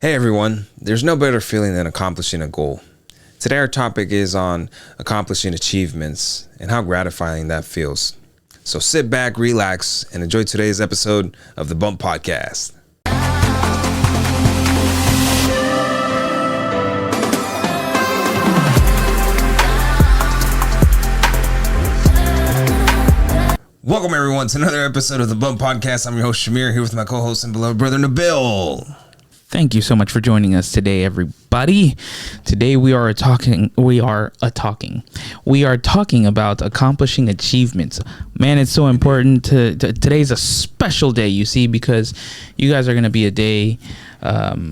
Hey everyone, there's no better feeling than accomplishing a goal. Today our topic is on accomplishing achievements and how gratifying that feels. So sit back, relax, and enjoy today's episode of the Bump Podcast. Welcome everyone to another episode of the Bump Podcast. I'm your host Shamir, here with my co-host and beloved brother Nabil. Thank you so much for joining us today, everybody. Today we are talking about accomplishing achievements. Man, it's so important today's a special day, you see, because you guys are going to be a day, I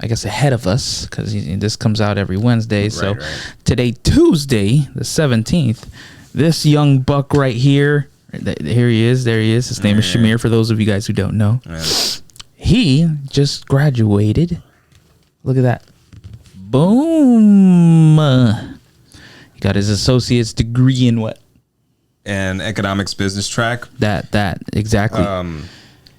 guess, ahead of us, because this comes out every Wednesday. So today, Tuesday, the 17th, this young buck right here, here he is, there he is. His name is Shamir, for those of you guys who don't know. He just graduated. Look at that. Boom. He got his associate's degree in what? And economics business track. That exactly.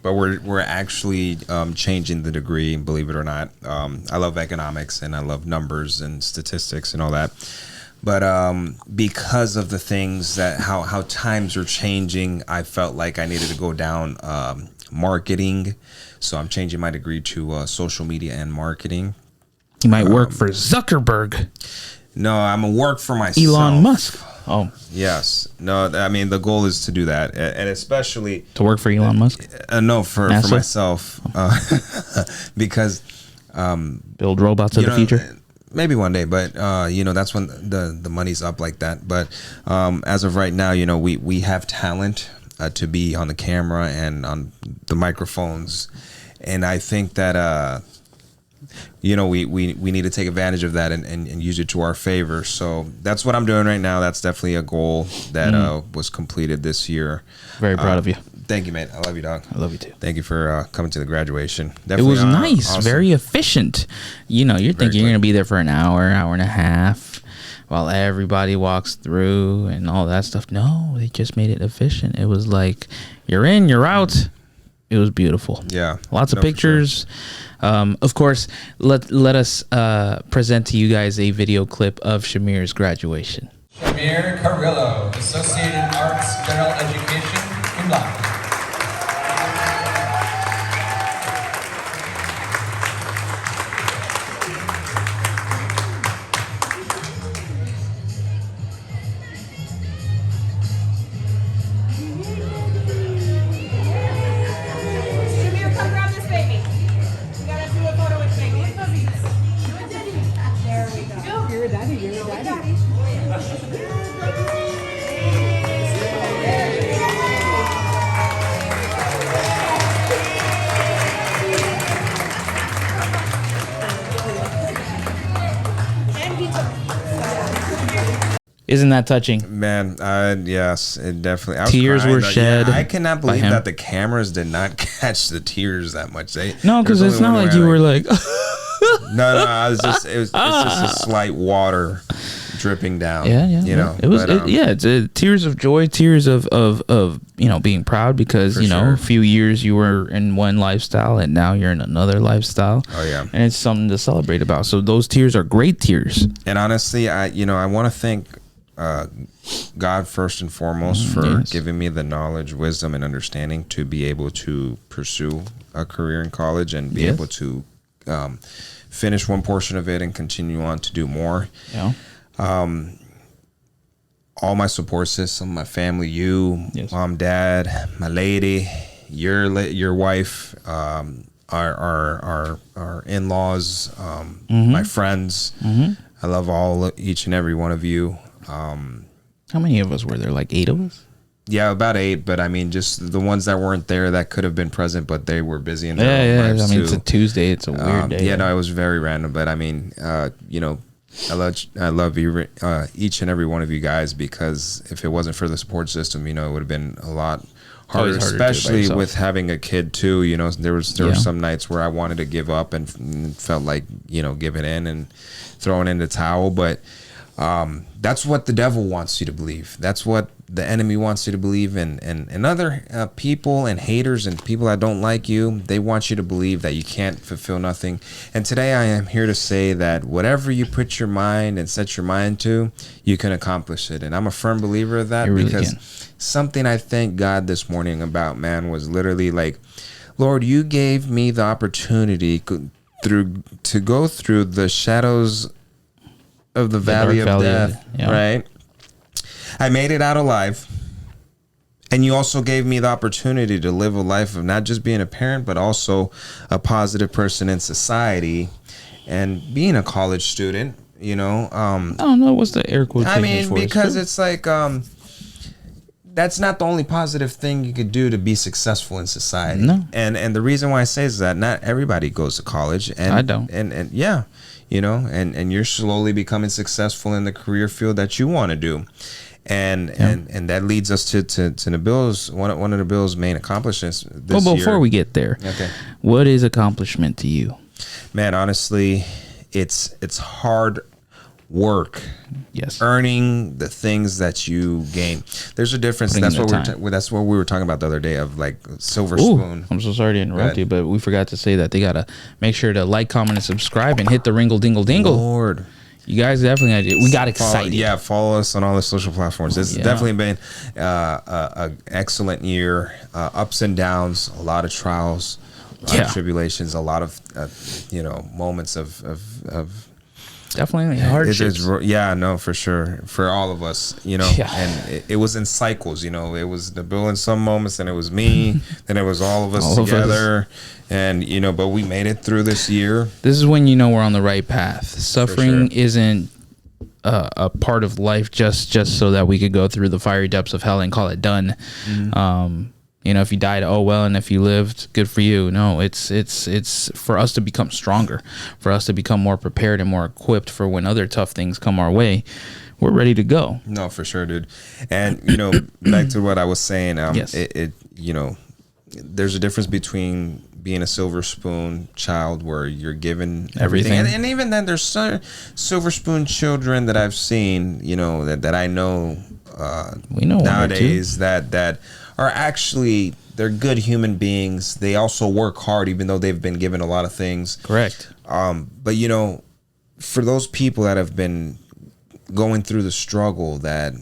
But we're actually changing the degree, believe it or not. I love economics and I love numbers and statistics and all that. But because of the things that how times are changing, I felt like I needed to go down marketing. So I'm changing my degree to social media and marketing. You might work for Zuckerberg. No, I'm gonna work for myself. Elon Musk. Oh, yes. No, I mean the goal is to do that, and especially to work for Elon Musk. No, for myself, because build robots of the future. Maybe one day, but that's when the money's up like that. But as of right now, we have talent to be on the camera and on the microphones, and I think that we need to take advantage of that and use it to our favor. So that's what I'm doing right now. That's definitely a goal that was completed this year. Very proud of you. Thank you, mate. I love you, dog. I love you too. Thank you for coming to the graduation. Definitely, it was nice, awesome. Very efficient. You're thinking you're gonna be there for an hour and a half, while everybody walks through and all that stuff. No, they just made it efficient. It was like you're in, you're out. It was beautiful. Yeah, lots of pictures. Sure. Of course, let us present to you guys a video clip of Shamir's graduation. Shamir Carrillo, Associated Arts, General Education, cum laude. Isn't that touching? Man, yes, it definitely. Tears were shed. I cannot believe that the cameras did not catch the tears that much. No, because it's not like you were like. No, it was just a slight water dripping down. Yeah. It was. It's tears of joy, tears of being proud because a few years you were in one lifestyle and now you're in another lifestyle. Oh yeah, and it's something to celebrate about. So those tears are great tears. And honestly, I want to thank God first and foremost for giving me the knowledge, wisdom, and understanding to be able to pursue a career in college and be able to finish one portion of it and continue on to do more. Yeah. All my support system, my family, you, mom, dad, my lady, your wife, our in-laws, my friends. I love each and every one of you. How many of us were there? Like 8 of us? Yeah, about 8. But I mean, just the ones that weren't there that could have been present, but they were busy in their own lives. I mean, too. It's a Tuesday. It's a weird day. Yeah, no, it was very random. But I mean, I love you, each and every one of you guys, because if it wasn't for the support system, it would have been a lot harder, especially with having a kid too. There were some nights where I wanted to give up and felt like giving in and throwing in the towel, but that's what the devil wants you to believe. That's what the enemy wants you to believe, and other people and haters and people that don't like you, they want you to believe that you can't fulfill nothing. And today I am here to say that whatever you put your mind and set your mind to, you can accomplish it. And I'm a firm believer of that, You really because can. something I thank God this morning about, man, was literally like, Lord, you gave me the opportunity to go through the shadows of the valley dark of valley of death, it, yeah. right? I made it out alive. And you also gave me the opportunity to live a life of not just being a parent, but also a positive person in society and being a college student, you know. I don't know what's the air quotations I mean, for. because it's like, that's not the only positive thing you could do to be successful in society. No. And the reason why I say is that not everybody goes to college. And I don't. And yeah, you know, and you're slowly becoming successful in the career field that you want to do. And that leads us to Nabil's one of Nabil's main accomplishments this Well, year. before we get there, Okay. what is accomplishment to you? Man, honestly, it's hard work. Yes. Earning the things that you gain. There's a difference. Putting That's in what the that's what we were talking about the other day, of like silver Ooh, spoon. I'm so sorry to interrupt ahead. you, but we forgot to say that they gotta make sure to like, comment, and subscribe, and hit the ringle dingle dingle. Lord. You guys definitely gotta do. We got Follow, excited. yeah, follow us on all the social platforms. It's Yeah. definitely been an excellent year. Ups and downs, a lot of trials, a lot Yeah. of tribulations, a lot of moments of Definitely It hardships. is, yeah, no, for sure, for all of us, you know. Yeah. And it was in cycles, you know. It was Nabil in some moments, and it was me, then it was all of us All of us. together, and but we made it through this year. This is when you know we're on the right path. Suffering sure. isn't a part of life just so that we could go through the fiery depths of hell and call it done. If you died, oh well, and if you lived, good for you. No, it's for us to become stronger, for us to become more prepared and more equipped for when other tough things come our way. We're ready to go. No, for sure, dude. And back to what I was saying. Yes. There's a difference between being a silver spoon child, where you're given Everything. and even then, there's some silver spoon children that I've seen, that I know. We know one or two. nowadays that are actually, they're good human beings. They also work hard, even though they've been given a lot of things. Correct. But for those people that have been going through the struggle, that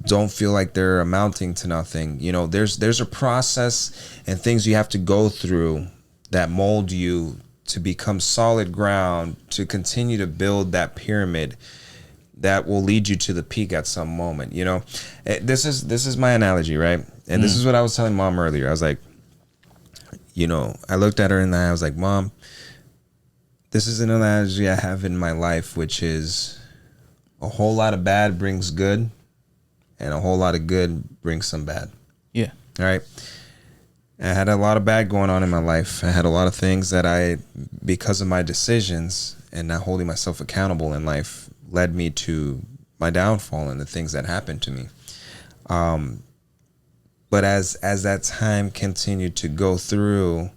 don't feel like they're amounting to nothing, there's a process and things you have to go through that mold you to become solid ground, to continue to build that pyramid that will lead you to the peak at some moment. This is my analogy, right? And this is what I was telling Mom earlier. I was like, I looked at her and I was like, Mom, this is an analogy I have in my life, which is a whole lot of bad brings good, and a whole lot of good brings some bad. Yeah. All right. I had a lot of bad going on in my life. I had a lot of things that because of my decisions and not holding myself accountable in life, led me to my downfall and the things that happened to me. But as that time continued to go through,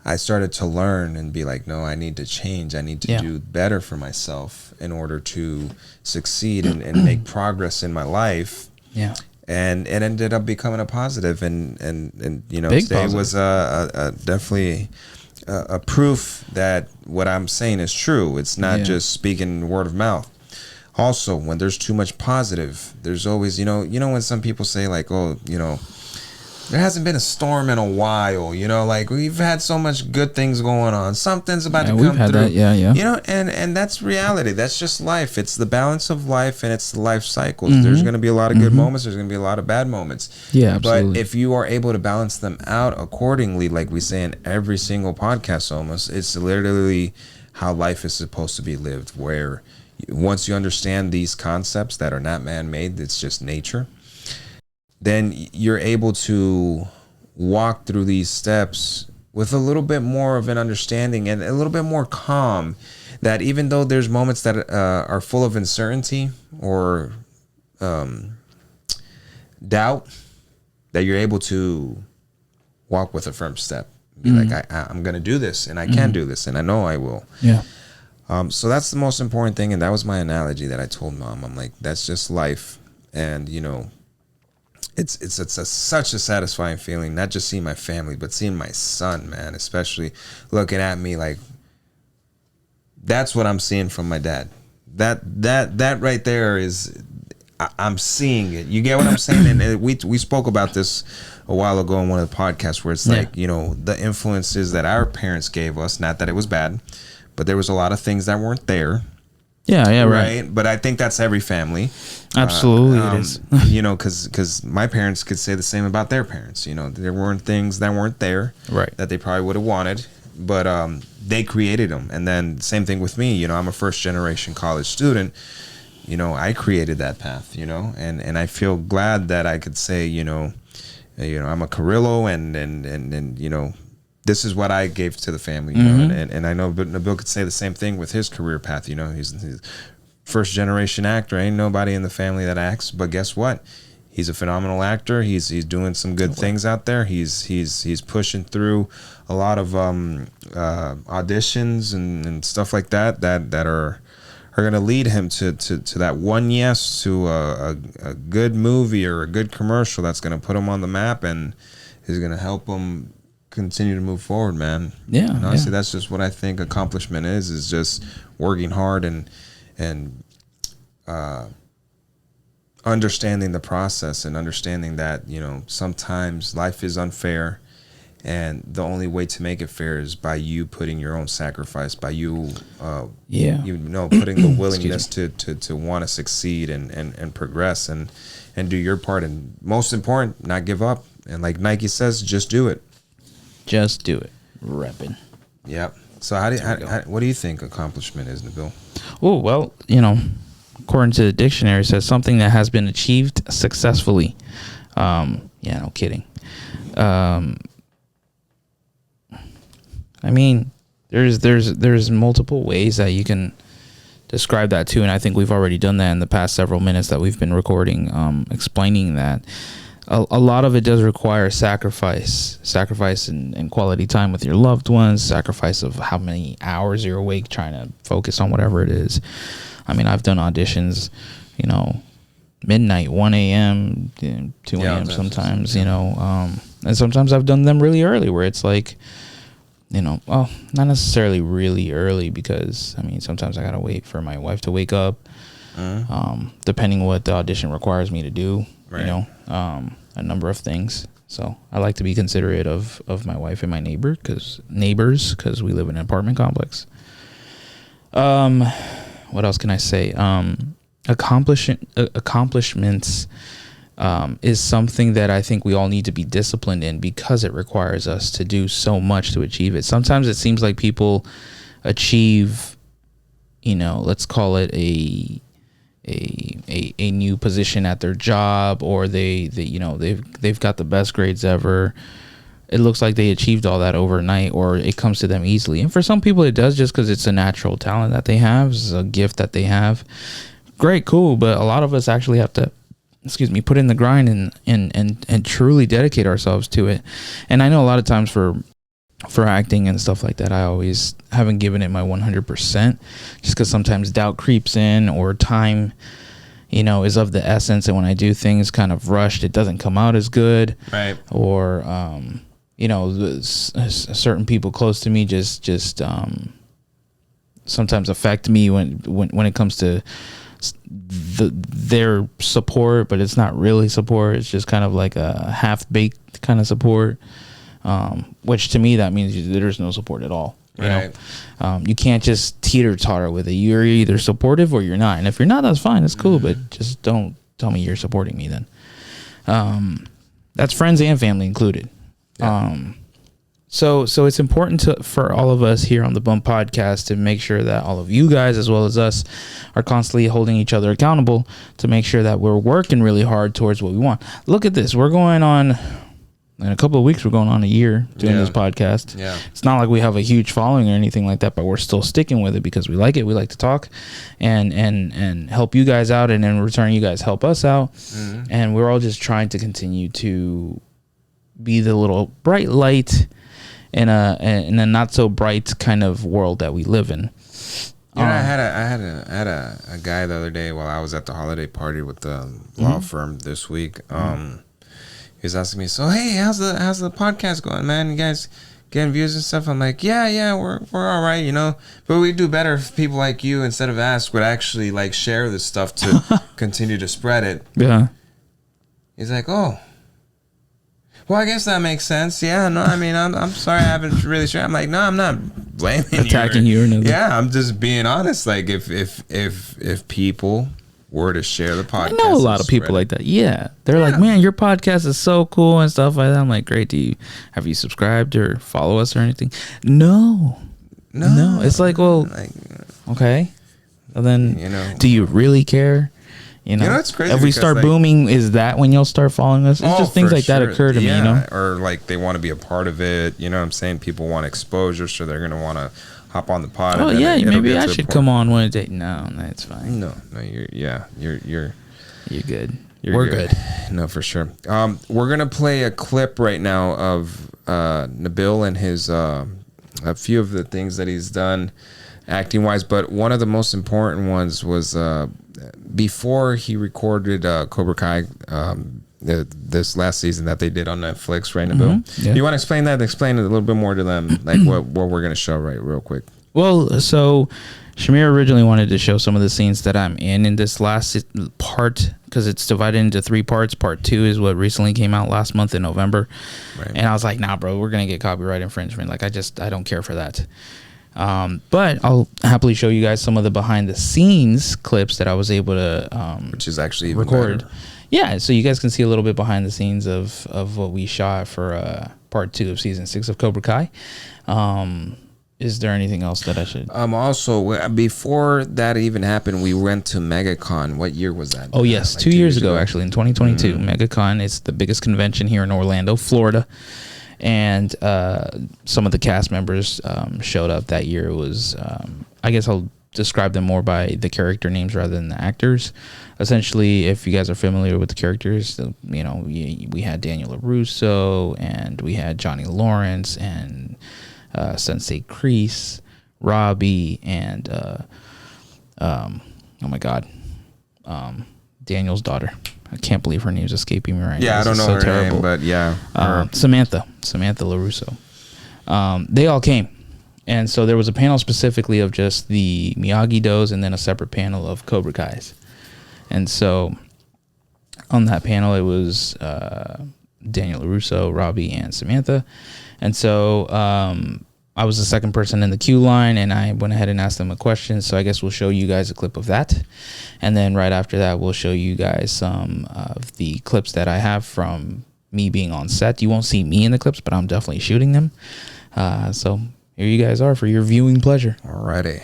I started to learn and be like, no, I need to change. I need to do better for myself in order to succeed and make progress in my life. Yeah. And it ended up becoming a positive. And Big today positive. was definitely a proof that what I'm saying is true. It's not just speaking word of mouth. Also, when there's too much positive, there's always, when some people say like, oh, there hasn't been a storm in a while, like we've had so much good things going on. Something's about to come we've had through. that, yeah. And that's reality. That's just life. It's the balance of life, and it's the life cycles. There's going to be a lot of good moments. There's going to be a lot of bad moments. Yeah, absolutely. But if you are able to balance them out accordingly, like we say in every single podcast almost, it's literally how life is supposed to be lived, where once you understand these concepts that are not man-made, it's just nature, then you're able to walk through these steps with a little bit more of an understanding and a little bit more calm, that even though there's moments that are full of uncertainty or doubt, that you're able to walk with a firm step. Be like, I'm going to do this, and I can do this, and I know I will. Yeah. So that's the most important thing, and that was my analogy that I told Mom. I'm like, that's just life, and it's such a satisfying feeling, not just seeing my family, but seeing my son, man, especially looking at me like that's what I'm seeing from my dad. That right there is, I'm seeing it. You get what I'm saying? And we spoke about this a while ago in one of the podcasts where it's like, you know, the influences that our parents gave us, not that it was bad, but there was a lot of things that weren't there. Yeah, right. But I think that's every family. Absolutely, it is. You know, because my parents could say the same about their parents. You know, there weren't things that weren't there, Right. that they probably would have wanted, but they created them. And then same thing with me. You know, I'm a first generation college student. You know, I created that path. You know, and I feel glad that I could say, you know, I'm a Carrillo, and you know, this is what I gave to the family, you know, and I know Nabil could say the same thing with his career path. You know, he's first generation actor. Ain't nobody in the family that acts, but guess what? He's a phenomenal actor. He's doing some good things out there. He's pushing through a lot of auditions and stuff like that are going to lead him to that one yes to a good movie or a good commercial that's going to put him on the map and is going to help him continue to move forward, man. Yeah. And honestly, that's just what I think accomplishment is just working hard and understanding the process and understanding that, you know, sometimes life is unfair and the only way to make it fair is by you putting your own sacrifice, by you you know, putting the willingness to want to succeed and progress and do your part, and most important, not give up. And like Nike says, just do it. Just do it. Repping. Yep. So what do you think accomplishment is, Nabil? Oh, well, you know, according to the dictionary, it says something that has been achieved successfully. Yeah, no kidding. I mean, there's multiple ways that you can describe that too, and I think we've already done that in the past several minutes that we've been recording, explaining that. A lot of it does require sacrifice and quality time with your loved ones, sacrifice of how many hours you're awake trying to focus on whatever it is. I mean, I've done auditions, you know, midnight, 1 a.m., 2 a.m. sometimes, you know, and sometimes I've done them really early where it's like, you know, well, not necessarily really early because, I mean, sometimes I got to wait for my wife to wake up, depending what the audition requires me to do. Right. You know, a number of things. So I like to be considerate of my wife and my neighbors because we live in an apartment complex. What else can I say? Accomplishments is something that I think we all need to be disciplined in because it requires us to do so much to achieve it. Sometimes it seems like people achieve, you know, let's call it a new position at their job, or they you know, they've got the best grades ever. It looks like they achieved all that overnight, or it comes to them easily. And for some people it does, just because it's a natural talent that they have, it's a gift that they have. Great, cool, but a lot of us actually have to, put in the grind and truly dedicate ourselves to it. And I know a lot of times for acting and stuff like that, I always haven't given it my 100%, just because sometimes doubt creeps in, or time, you know, is of the essence. And when I do things kind of rushed, it doesn't come out as good. Right. Or, you know, certain people close to me just sometimes affect me when it comes to their support, but it's not really support. It's just kind of like a half-baked kind of support. Which to me, that means there's no support at all. You know? You can't just teeter-totter with it. You're either supportive or you're not. And if you're not, that's fine. That's cool. But just don't tell me you're supporting me then. That's friends and family included. Yeah. So it's important for all of us here on the Bump Podcast to make sure that all of you guys, as well as us, are constantly holding each other accountable to make sure that we're working really hard towards what we want. Look at this. We're going on... In a couple of weeks, we're going on a year doing this podcast. Yeah. It's not like we have a huge following or anything like that, but we're still sticking with it because we like it. We like to talk and help you guys out, and in return, you guys help us out. Mm-hmm. And we're all just trying to continue to be the little bright light in a not so bright kind of world that we live in. You know, I had a guy the other day while I was at the holiday party with the law firm this week. He's asking me, so hey, how's the podcast going, man? You guys getting views and stuff? I'm like, yeah, we're all right, you know. But we do better if people like you, instead of ask, would actually like share this stuff to continue to spread it. Yeah. He's like, oh, well, I guess that makes sense. Yeah, no, I mean, I'm sorry, I haven't really shared. I'm like, no, I'm not blaming Attacking you or nothing. Yeah, I'm just being honest. Like, if people were to share the podcast, I know a lot of people like that. Yeah, they're like, man, your podcast is so cool and stuff like that. I'm like, great. Have you subscribed or follow us or anything? No. It's like, well, like, okay. Well, then, you know, do you really care? You know, it's crazy if we because, start like, booming, is that when you'll start following us? It's just things for like that sure. occur to me, you know? Or like they want to be a part of it. You know what I'm saying? People want exposure, so they're gonna want to hop on the pod. Oh and yeah, it'll maybe get I to a should point. come on one day. No, that's fine. No, you're You're good. You're We're good. No, for sure. We're gonna play a clip right now of Nabil and his a few of the things that he's done acting wise, but one of the most important ones was before he recorded Cobra Kai, this last season that they did on Netflix, right, Nabil? Yeah. You want to explain that? Explain it a little bit more to them, like what we're gonna show, right, real quick. Well, so Shamir originally wanted to show some of the scenes that I'm in this last part, because it's divided into 3 parts. Part 2 is what recently came out last month in November. Right. And I was like, nah, bro, we're going to get copyright infringement. Like, I don't care for that. But I'll happily show you guys some of the behind the scenes clips that I was able to Which is actually even record. better. Yeah, so you guys can see a little bit behind the scenes of what we shot for part 2 of season 6 of Cobra Kai. Is there anything else that I should? Also, before that even happened, we went to MegaCon. What year was that? Oh yes, Like 2 years ago, actually, in 2022, MegaCon. It's the biggest convention here in Orlando, Florida, and some of the cast members showed up that year. It was, I guess I'll describe them more by the character names rather than the actors. Essentially, if you guys are familiar with the characters, you know, we had Daniel LaRusso, and we had Johnny Lawrence, and Sensei Kreese, Robbie, and oh my god, Daniel's daughter. I can't believe her name's escaping me right now. Yeah, I don't know her name, but yeah, Samantha LaRusso. They all came, and so there was a panel specifically of just the Miyagi-Dos, and then a separate panel of Cobra Kais. And so on that panel, it was Daniel LaRusso, Robbie, and Samantha. And so I was the second person in the queue line, and I went ahead and asked them a question. So I guess we'll show you guys a clip of that. And then right after that, we'll show you guys some of the clips that I have from me being on set. You won't see me in the clips, but I'm definitely shooting them. So here you guys are for your viewing pleasure. alrighty.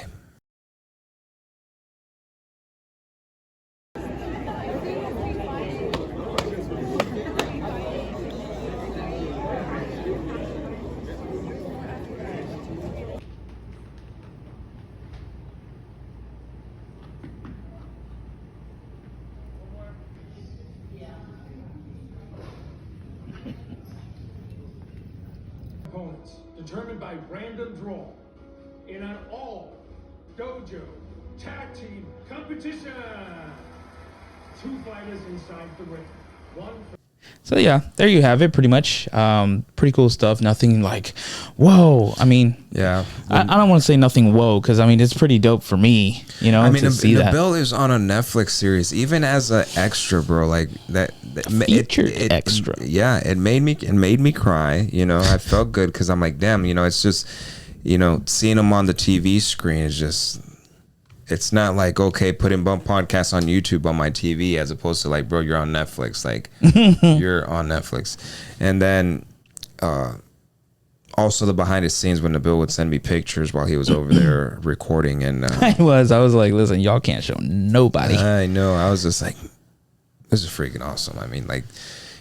Opponents determined by random draw in an all dojo tag team competition. 2 fighters inside the ring. One. So yeah, there you have it. Pretty much, pretty cool stuff. Nothing like, whoa. I mean, Yeah, I don't want to say nothing whoa, because I mean it's pretty dope for me, you know, I mean, to see that. Nabil is on a Netflix series, even as an extra, bro. Like that Featured extra. Yeah, it made me cry. You know, I felt good because I'm like, damn. You know, it's just, you know, seeing him on the TV screen is just. It's not like, okay, putting bump podcasts on YouTube on my TV, as opposed to like, bro, you're on Netflix. Like, you're on Netflix. And then also the behind the scenes when Nabil would send me pictures while he was over there recording. And I was like, listen, y'all can't show nobody. I know. I was just like, this is freaking awesome. I mean, like,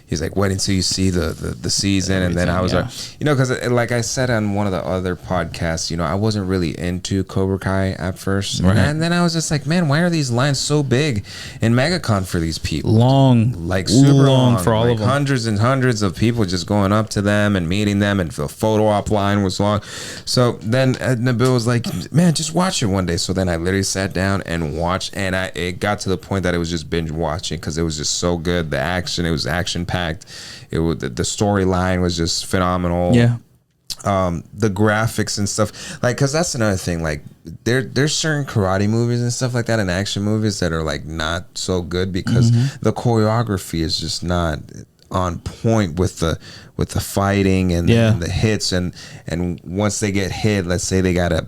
he's like, wait until you see the season. And then I was like, you know, because like I said on one of the other podcasts, you know, I wasn't really into Cobra Kai at first. Right. And then I was just like, man, why are these lines so big in MegaCon for these people? Long, Like super long for all like of them. hundreds and hundreds of people just going up to them and meeting them, and the photo op line was long. So then Nabil was like, man, just watch it one day. So then I literally sat down and watched, and it got to the point that it was just binge watching because it was just so good. The action, it was action packed. packed. It was, the storyline was just phenomenal. Yeah. The graphics and stuff, like, because that's another thing, like there's certain karate movies and stuff like that, and action movies that are like not so good because the choreography is just not on point with the fighting and the hits, and once they get hit, let's say they got a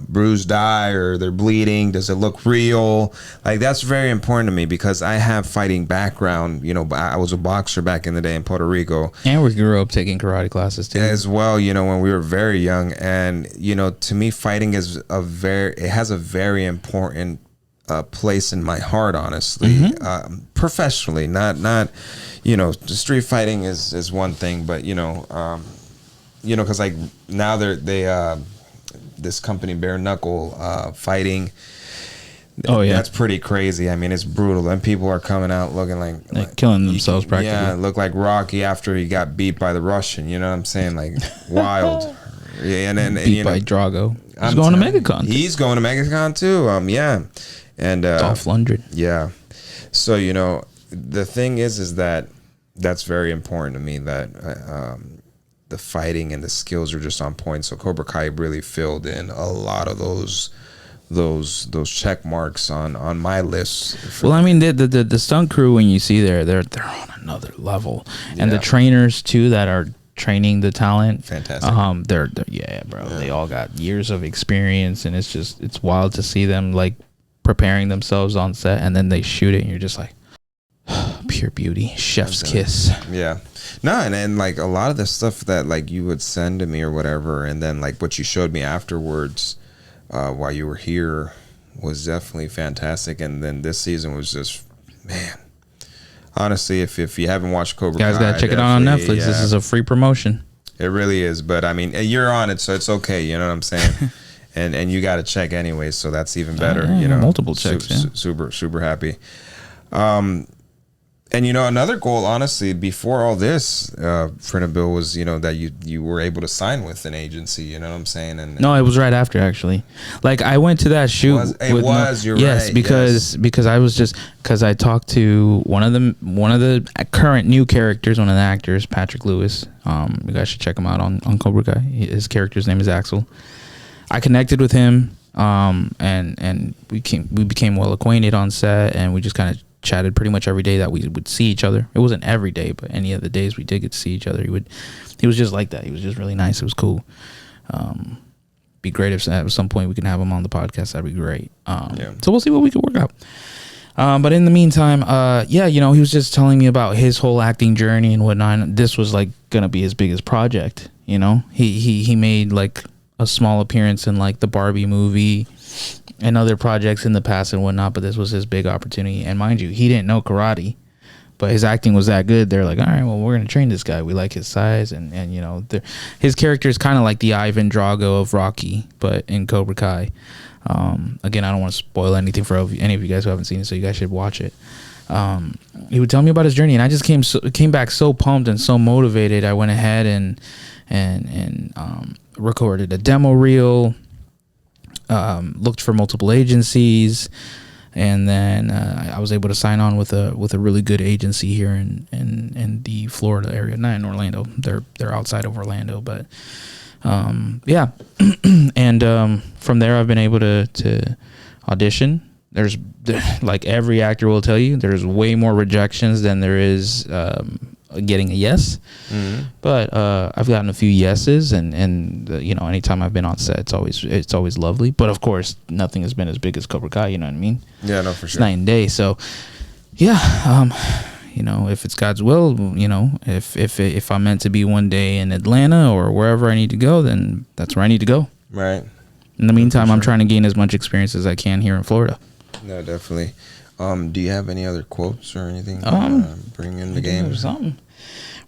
bruised eye or they're bleeding, does it look real? Like, that's very important to me because I have fighting background. You know, I was a boxer back in the day in Puerto Rico, And we grew up taking karate classes too. as well, you know, when we were very young. And you know, to me, fighting is it has a very important place in my heart, honestly. Professionally, not you know, street fighting is one thing, but you know, because like now they this company Bare Knuckle fighting. Oh yeah, That's pretty crazy. I mean, it's brutal, and people are coming out looking like killing themselves practically. Yeah, look like Rocky after he got beat by the Russian. You know what I'm saying? Like, wild. Yeah, and beat you know, by Drago. He's I'm going to telling you, MegaCon. He's going to MegaCon too. Yeah, and Dolph Lundgren. yeah. So you know, the thing is that that's very important to me, that the fighting and the skills are just on point. So Cobra Kai really filled in a lot of those check marks on my list. Well, I mean, the stunt crew, when you see they're on another level, and the Yeah. trainers too that are training the talent. Fantastic. They're yeah, bro. They all got years of experience, and it's wild to see them like preparing themselves on set, and then they shoot it, and you're just like, pure beauty, chef's kiss. Yeah. No, and like a lot of the stuff that like you would send to me or whatever, and then like what you showed me afterwards while you were here was definitely fantastic. And then this season was just, man, honestly, if you haven't watched Cobra Kai, Guys, gotta check it out on Netflix. yeah, This is a free promotion. it really is. But I mean, you're on it, so it's okay. You know what I'm saying? and you got to check anyway, so that's even better. yeah, you know, multiple checks, yeah. Super happy. And you know, another goal, honestly, before all this, Bill, was, you know, that you were able to sign with an agency. You know what I'm saying? And No, it was right after, actually. Like, I went to that shoot. You're yes, right. because I was because I talked to one of the current new characters, one of the actors, Patrick Lewis. You guys should check him out on Cobra Kai. His character's name is Axel. I connected with him, and we became well acquainted on set, and we just kind of chatted pretty much every day that we would see each other. It wasn't every day, but any of the days we did get to see each other, he was just like that. He was just really nice. It was cool. Be great if at some point we can have him on the podcast. That'd be great. So we'll see what we can work out. But in the meantime, you know, he was just telling me about his whole acting journey and whatnot. And this was like gonna be his biggest project. You know, he made like a small appearance in like the Barbie movie and other projects in the past and whatnot, but this was his big opportunity. And mind you, he didn't know karate, but his acting was that good. They're like, all right, well, we're gonna train this guy. We like his size, and you know, his character is kind of like the Ivan Drago of Rocky, but in Cobra Kai. Again, I don't want to spoil anything for any of you guys who haven't seen it, so you guys should watch it. He would tell me about his journey, and I just came back so pumped and so motivated. I went ahead and recorded a demo reel. Looked for multiple agencies, and then I was able to sign on with a really good agency here in the Florida area, not in Orlando. They're outside of Orlando, but yeah. And from there, I've been able to audition. There's like every actor will tell you, there's way more rejections than there is getting a yes. But I've gotten a few yeses, and you know, anytime I've been on set, it's always lovely. But of course, nothing has been as big as Cobra Kai. You know what I mean? Yeah, no, for It's sure. night and day. So yeah, you know, if it's God's will, you know, if I'm meant to be one day in Atlanta or wherever I need to go, then that's where I need to go. Right. In the meantime, I'm trying to gain as much experience as I can here in Florida. No, definitely. Do you have any other quotes or anything? Bring in the game. Or something.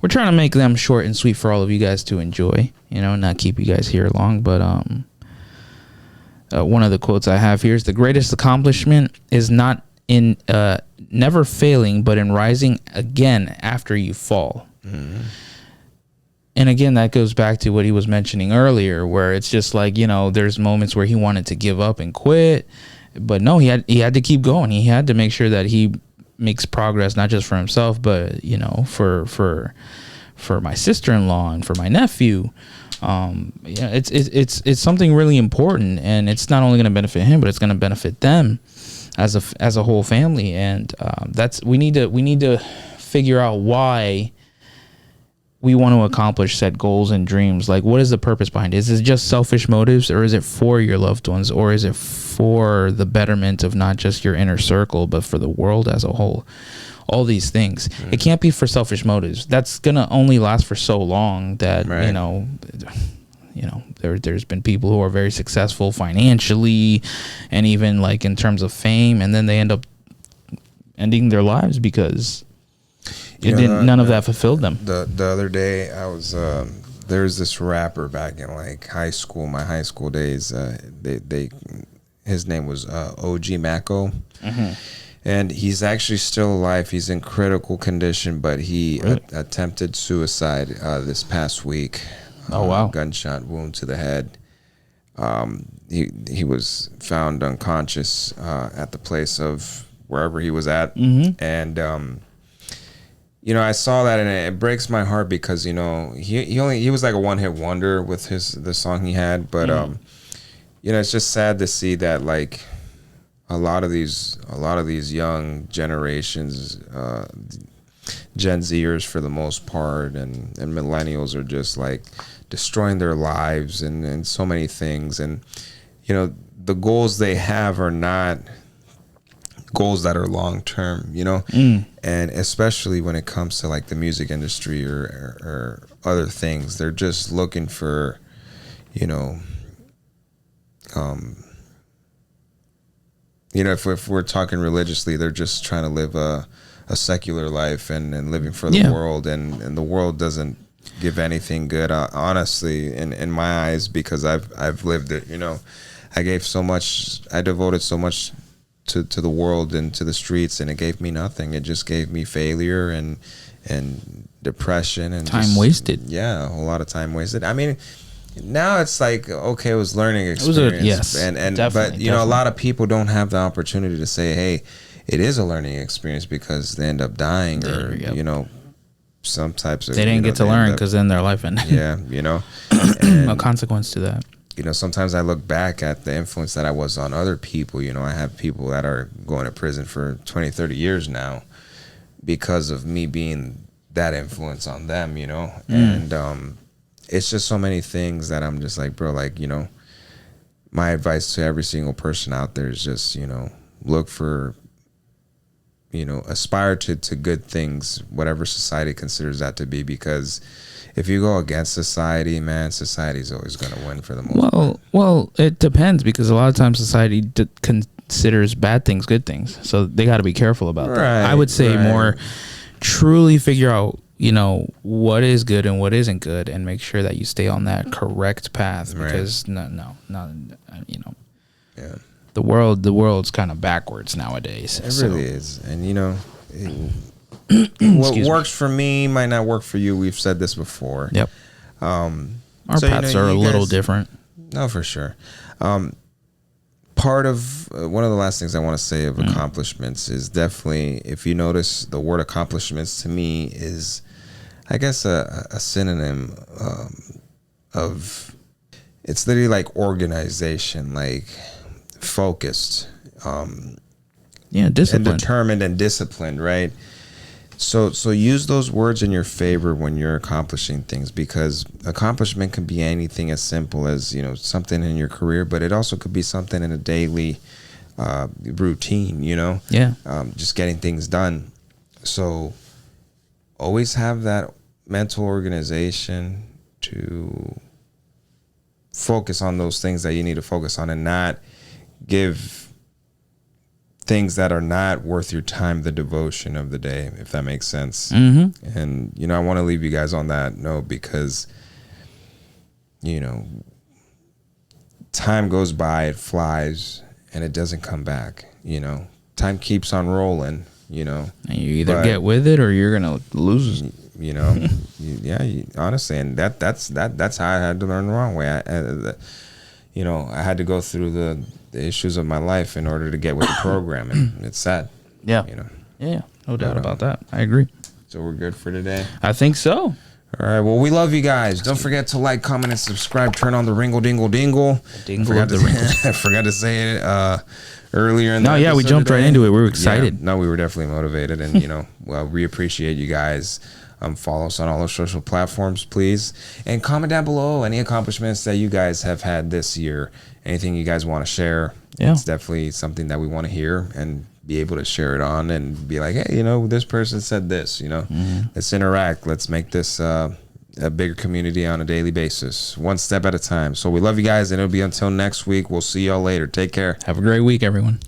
We're trying to make them short and sweet for all of you guys to enjoy, you know, not keep you guys here long. But one of the quotes I have here is: the greatest accomplishment is not in never failing, but in rising again after you fall. And again, that goes back to what he was mentioning earlier, where it's just like, you know, there's moments where he wanted to give up and quit, but no, he had to keep going. He had to make sure that he makes progress not just for himself, but you know, for my sister-in-law and for my nephew. Yeah, it's something really important, and it's not only going to benefit him, but it's going to benefit them as a whole family. And we need to figure out why we want to accomplish set goals and dreams. Like, what is the purpose behind it? Is it just selfish motives, or is it for your loved ones, or is it for the betterment of not just your inner circle, but for the world as a whole? All these things. It can't be for selfish motives. That's gonna only last for so long. That Right. you know, there's been people who are very successful financially, and even like in terms of fame, and then they end up ending their lives because none of that fulfilled them. The other day, I was there's this rapper back in like high school, my high school days. His name was OG Mako, and he's actually still alive. He's in critical condition, but he attempted suicide this past week. Oh wow! Gunshot wound to the head. He was found unconscious at the place of wherever he was at, and you know, I saw that and it breaks my heart because, you know, he was like a one-hit wonder with the song he had, but you know, it's just sad to see that like a lot of these young generations, Gen Zers for the most part, and millennials are just like destroying their lives and so many things. And you know, the goals they have are not goals that are long term, you know, and especially when it comes to like the music industry or other things, they're just looking for, you know, if we're talking religiously, they're just trying to live a secular life and living for the world, and the world doesn't give anything good, honestly, in my eyes, because I've lived it. You know, I devoted so much to the world and to the streets, and it gave me nothing. It just gave me failure and depression and time wasted. Yeah, a whole lot of time wasted. I mean, now it's like, okay, it was learning experience. But you know, a lot of people don't have the opportunity to say, hey, it is a learning experience, because they end up dying or you know, some types of, they didn't get to learn because then their life ended. Yeah, you know, a consequence to that. You know, sometimes I look back at the influence that I was on other people. You know, I have people that are going to prison for 20, 30 years now because of me being that influence on them, you know. And it's just so many things that I'm just like, bro, like, you know, my advice to every single person out there is just, you know, look for, you know, aspire to good things, whatever society considers that to be, because if you go against society, man, society's always going to win for the most part. Well, it depends, because a lot of times society considers bad things good things, so they got to be careful about that. I would say more truly figure out, you know, what is good and what isn't good, and make sure that you stay on that correct path, because no, you know, the world's kind of backwards nowadays. It really is, and you know. What works for me might not work for you. We've said this before. Yep. Our paths are a little different. No, for sure. Part of one of the last things I want to say of accomplishments is definitely, if you notice, the word accomplishments to me is, I guess, a synonym of, it's literally like organization, like focused, disciplined, and determined and disciplined, right? So use those words in your favor when you're accomplishing things, because accomplishment can be anything as simple as, you know, something in your career, but it also could be something in a daily routine, you know? Yeah. Just getting things done. So always have that mental organization to focus on those things that you need to focus on, and not give things that are not worth your time the devotion of the day, if that makes sense. And you know, I want to leave you guys on that note, because you know, time goes by, it flies, and it doesn't come back. You know, time keeps on rolling, you know, and you either get with it or you're gonna lose, you know. Honestly, and that's how I had to learn the wrong way. You know, I had to go through the issues of my life in order to get with the program, and it's sad. Yeah. You know. Yeah, no doubt about that. I agree. So we're good for today. I think so. All right. Well, we love you guys. Don't forget to like, comment, and subscribe. Turn on the ringle, dingle, dingle. Dingle of the I forgot to say it earlier. In No, the yeah, we episode jumped right today. into it. We were excited. Yeah, no, we were definitely motivated, and well, we appreciate you guys. Follow us on all our social platforms, please, and comment down below any accomplishments that you guys have had this year. Anything you guys want to share? Yeah. It's definitely something that we want to hear and be able to share it on and be like, hey, this person said this. Let's interact. Let's make this a bigger community on a daily basis, one step at a time. So we love you guys, and it'll be until next week. We'll see y'all later. Take care. Have a great week, everyone.